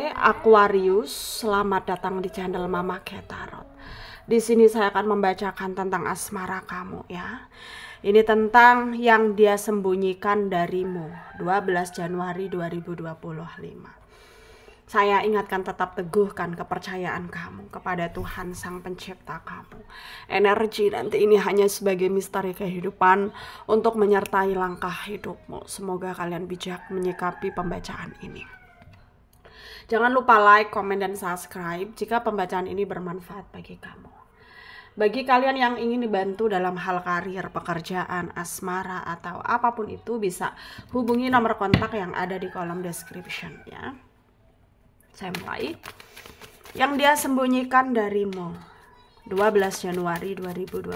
Aquarius, selamat datang di channel Mama Kay Tarot. Di sini saya akan membacakan tentang asmara kamu ya. Ini tentang yang dia sembunyikan darimu 12 Januari 2025. Saya ingatkan, tetap teguhkan kepercayaan kamu kepada Tuhan Sang Pencipta kamu. Energi nanti ini hanya sebagai misteri kehidupan untuk menyertai langkah hidupmu. Semoga kalian bijak menyikapi pembacaan ini. Jangan lupa like, komen, dan subscribe jika pembacaan ini bermanfaat bagi kamu. Bagi kalian yang ingin dibantu dalam hal karir, pekerjaan, asmara, atau apapun itu, bisa hubungi nomor kontak yang ada di kolom description ya. Saya mulai. Yang dia sembunyikan darimu 12 Januari 2025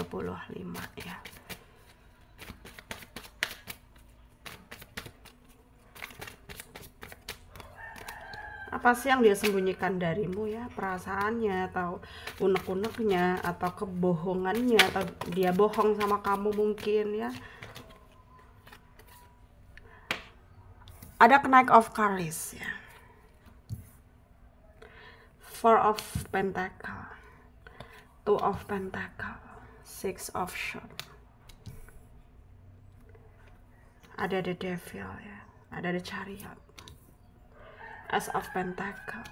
ya. Apa sih yang dia sembunyikan darimu ya? Perasaannya, atau unek-uneknya, atau kebohongannya, atau dia bohong sama kamu mungkin ya. Ada Knight of Cups ya. Four of Pentacle, Two of Pentacle, Six of Swords. Ada the Devil ya, ada the Chariot, Ace of Pentacle,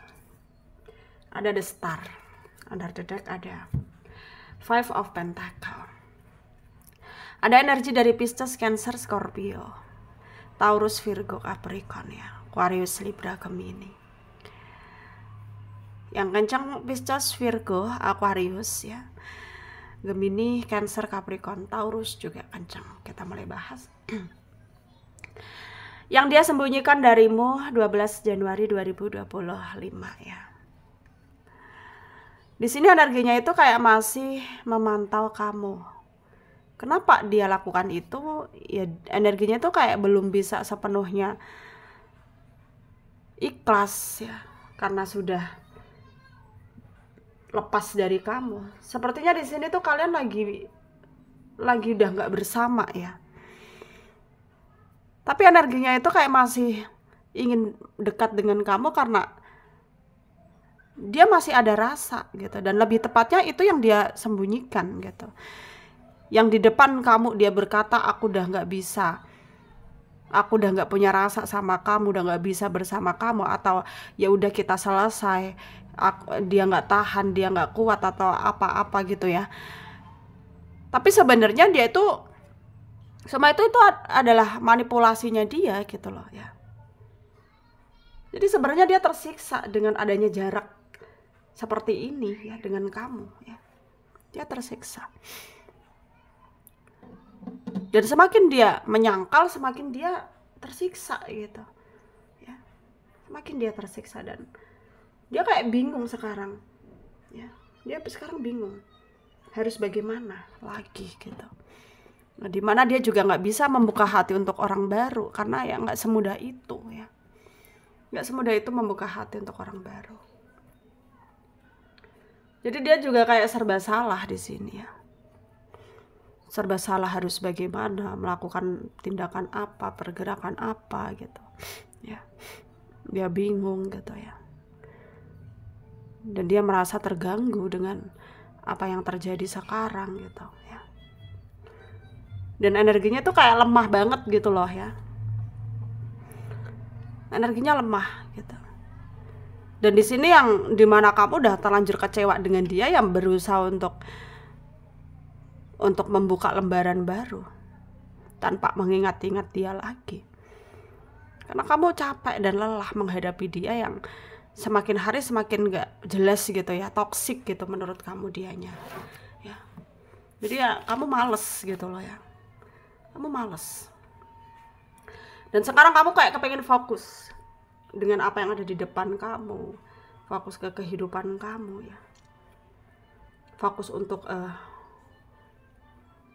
ada the Star, under the deck ada Five of Pentacle. Ada energi dari Pisces, Cancer, Scorpio, Taurus, Virgo, Capricorn ya, Aquarius, Libra, Gemini. Yang kencang Pisces, Virgo, Aquarius ya, Gemini, Cancer, Capricorn, Taurus juga kencang. Kita mulai bahas. Yang dia sembunyikan darimu 12 Januari 2025 ya. Di sini energinya itu kayak masih memantau kamu. Kenapa dia lakukan itu? Ya energinya itu kayak belum bisa sepenuhnya ikhlas ya, karena sudah lepas dari kamu. Sepertinya di sini tuh kalian lagi udah nggak bersama ya. Tapi energinya itu kayak masih ingin dekat dengan kamu karena dia masih ada rasa gitu. Dan lebih tepatnya itu yang dia sembunyikan gitu. Yang di depan kamu dia berkata, aku udah nggak bisa, aku udah nggak punya rasa sama kamu, udah nggak bisa bersama kamu, atau ya udah kita selesai. Dia nggak tahan, dia nggak kuat, atau apa-apa gitu ya. Tapi sebenarnya dia itu, semua itu adalah manipulasinya dia gitu loh ya. Jadi sebenarnya dia tersiksa dengan adanya jarak seperti ini ya dengan kamu ya. Dia tersiksa. Dan semakin dia menyangkal, semakin dia tersiksa gitu ya. Semakin dia tersiksa dan dia kayak bingung sekarang ya. Dia sekarang bingung harus bagaimana lagi gitu. Nah, dimana dia juga nggak bisa membuka hati untuk orang baru karena ya nggak semudah itu ya, nggak semudah itu membuka hati untuk orang baru. Jadi dia juga kayak serba salah di sini ya, serba salah harus bagaimana, melakukan tindakan apa, pergerakan apa gitu ya. Dia bingung gitu ya, dan dia merasa terganggu dengan apa yang terjadi sekarang gitu ya. Dan energinya tuh kayak lemah banget gitu loh ya. Energinya lemah gitu. Dan di sini yang dimana kamu udah terlanjur kecewa dengan dia, yang berusaha untuk membuka lembaran baru tanpa mengingat-ingat dia lagi. Karena kamu capek dan lelah menghadapi dia yang semakin hari semakin gak jelas gitu ya, toksik gitu menurut kamu dianya ya. Jadi ya kamu males gitu loh ya. Kamu males. Dan sekarang kamu kayak kepengen fokus dengan apa yang ada di depan kamu. Fokus ke kehidupan kamu ya. Fokus untuk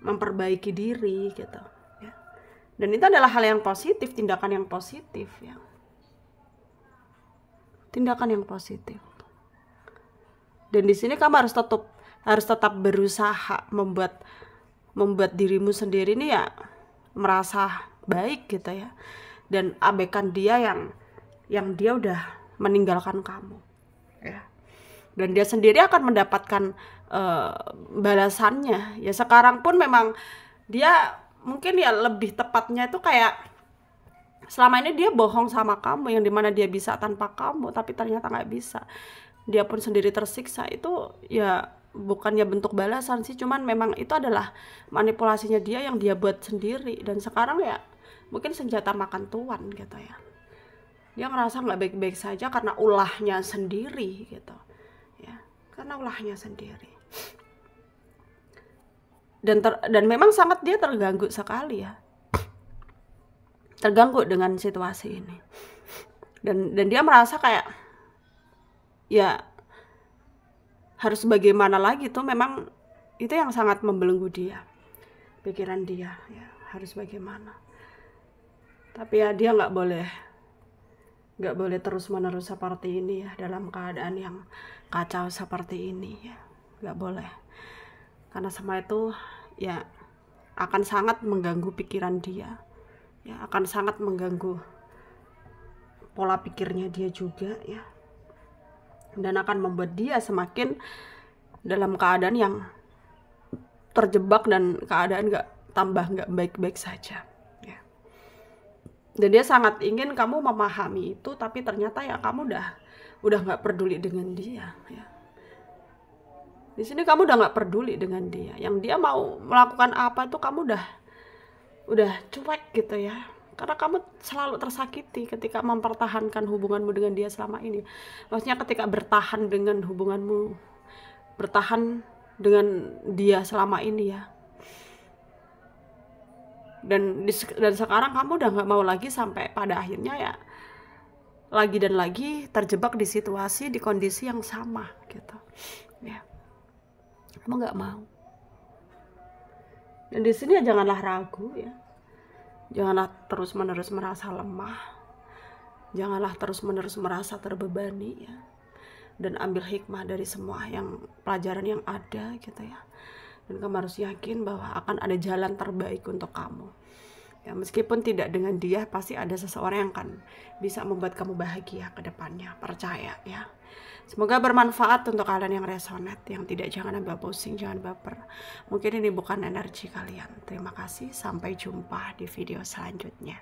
memperbaiki diri gitu ya. Dan itu adalah hal yang positif, tindakan yang positif ya. Tindakan yang positif. Dan di sini kamu harus tetap berusaha membuat dirimu sendiri nih ya merasa baik gitu ya, dan abaikan dia yang dia udah meninggalkan kamu, ya. Dan dia sendiri akan mendapatkan balasannya. Ya sekarang pun memang dia mungkin ya lebih tepatnya itu kayak selama ini dia bohong sama kamu, yang dimana dia bisa tanpa kamu, tapi ternyata nggak bisa. Dia pun sendiri tersiksa. Itu ya bukannya bentuk balasan sih, cuman memang itu adalah manipulasinya dia yang dia buat sendiri. Dan sekarang ya mungkin senjata makan tuan gitu ya. Dia ngerasa nggak baik-baik saja karena ulahnya sendiri gitu ya, karena ulahnya sendiri. Dan memang sangat dia terganggu sekali ya, terganggu dengan situasi ini. Dan dia merasa kayak ya harus bagaimana lagi tuh, memang itu yang sangat membelenggu dia, pikiran dia ya, harus bagaimana. Tapi ya dia nggak boleh terus-menerus seperti ini ya, dalam keadaan yang kacau seperti ini ya, nggak boleh. Karena semua itu ya akan sangat mengganggu pikiran dia, ya akan sangat mengganggu pola pikirnya dia juga ya, dan akan membuat dia semakin dalam keadaan yang terjebak dan keadaan nggak baik-baik saja. Dan dia sangat ingin kamu memahami itu, tapi ternyata ya kamu udah nggak peduli dengan dia ya. Di sini kamu udah nggak peduli dengan dia. Yang dia mau melakukan apa itu kamu udah cuek gitu ya. Karena kamu selalu tersakiti ketika mempertahankan hubunganmu dengan dia selama ini. Maksudnya ketika bertahan dengan hubunganmu, bertahan dengan dia selama ini ya. Dan sekarang kamu udah nggak mau lagi, sampai pada akhirnya ya lagi dan lagi terjebak di situasi, di kondisi yang sama gitu ya. Kamu nggak mau. Dan di sini ya janganlah ragu ya, janganlah terus menerus merasa lemah, janganlah terus menerus merasa terbebani ya. Dan ambil hikmah dari semua pelajaran yang ada gitu ya. Dan kamu harus yakin bahwa akan ada jalan terbaik untuk kamu ya, meskipun tidak dengan dia, pasti ada seseorang yang akan bisa membuat kamu bahagia ke depannya, percaya ya. Semoga bermanfaat untuk kalian yang resonate, yang tidak, jangan ambil pusing, jangan baper, mungkin ini bukan energi kalian. Terima kasih, sampai jumpa di video selanjutnya.